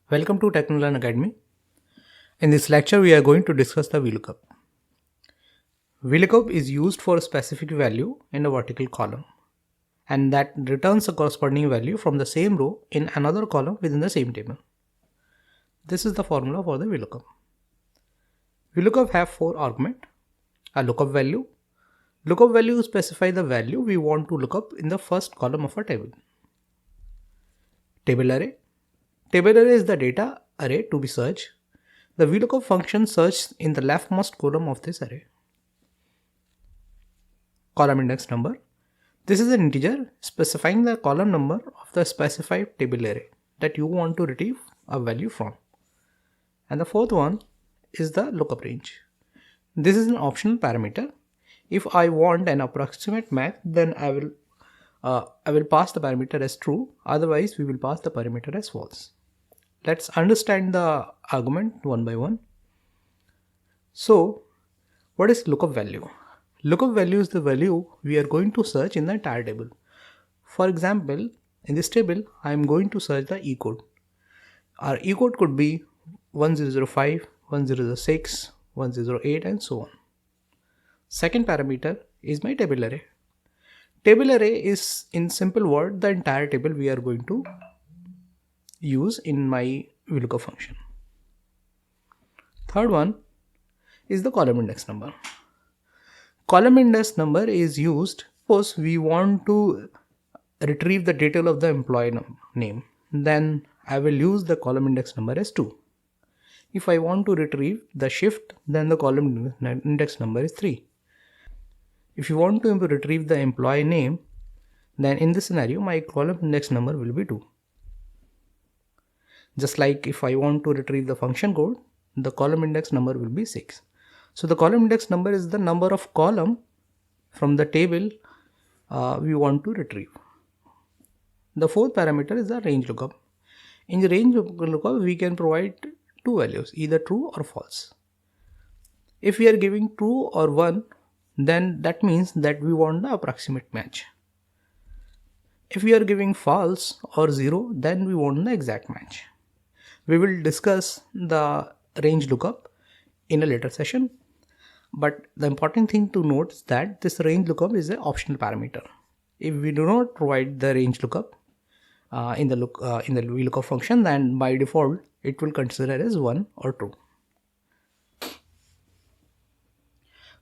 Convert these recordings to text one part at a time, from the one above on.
Welcome to Technolearn Academy. In this lecture, we are going to discuss the VLOOKUP. VLOOKUP is used for a specific value in a vertical column, and that returns a corresponding value from the same row in another column within the same table. This is the formula for the VLOOKUP. VLOOKUP have four arguments: a lookup value. Lookup value specifies the value we want to look up in the first column of a table. Table array. Table array is the data array to be searched. The vlookup function searches in the leftmost column of this array. Column index number. This is an integer specifying the column number of the specified table array that you want to retrieve a value from. And the fourth one is the lookup range. This is an optional parameter. If I want an approximate match, then I will pass the parameter as true. Otherwise, we will pass the parameter as false. Let's understand the argument one by one. So, what is lookup value? Lookup value is the value we are going to search in the entire table. For example, in this table, I am going to search the E code. Our E code could be 1005, 1006, 108 and so on. Second parameter is my table array. Table array is, in simple word, the entire table we are going to use in my VLOOKUP function. Third one is the column index number. Column index number is used suppose we want to retrieve the detail of the employee name. Then I will use the column index number as 2. If I want to retrieve the shift, then the column index number is 3. If you want to retrieve the employee name, then in this scenario my column index number will be 2. Just like if I want to retrieve the function code, the column index number will be 6. So the column index number is the number of column from the table we want to retrieve. The fourth parameter is the range lookup. In the range lookup, we can provide two values, either true or false. If we are giving true or 1, then that means that we want the approximate match. If we are giving false or 0, then we want the exact match. We will discuss the range lookup in a later session, but the important thing to note is that this range lookup is an optional parameter. If we do not provide the range lookup in the VLOOKUP function, then by default it will consider as 1 or 2.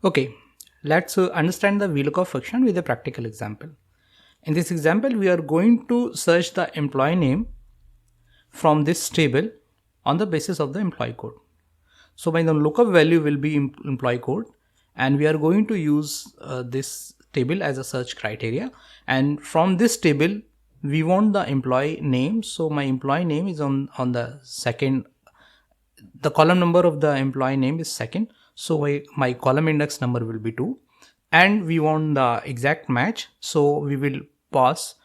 Okay, let's understand the VLOOKUP function with a practical example. In this example, we are going to search the employee name from this table on the basis of the employee code. So my lookup value will be employee code, and we are going to use this table as a search criteria, and from this table we want the employee name. So my employee name is on the second, the column number of the employee name is second, so my column index number will be 2, and we want the exact match, so we will pass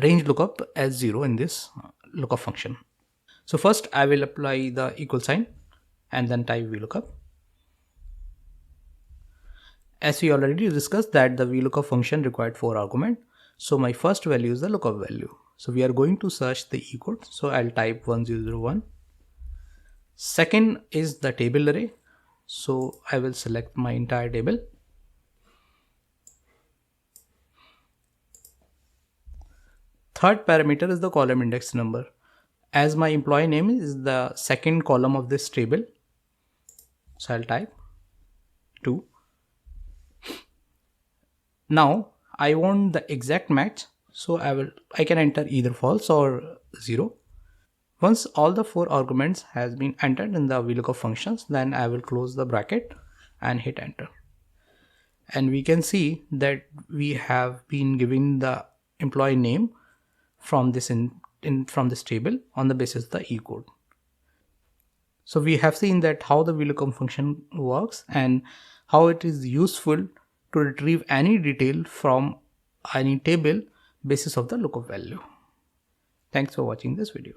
range lookup as 0 in this lookup function. So first I will apply the equal sign and then type VLOOKUP. As we already discussed that the VLOOKUP function required 4 arguments. So my first value is the lookup value. So we are going to search the E code. So I'll type 1001. Second is the table array. So I will select my entire table. Third parameter is the column index number. As my employee name is the second column of this table, so I'll type 2. Now I want the exact match, so I can enter either false or 0. Once all the 4 arguments has been entered in the VLOOKUP functions, then I will close the bracket and hit enter. And we can see that we have been given the employee name from this from this table on the basis of the E code. So we have seen that how the VLOOKUP function works and how it is useful to retrieve any detail from any table basis of the lookup value. Thanks for watching this video.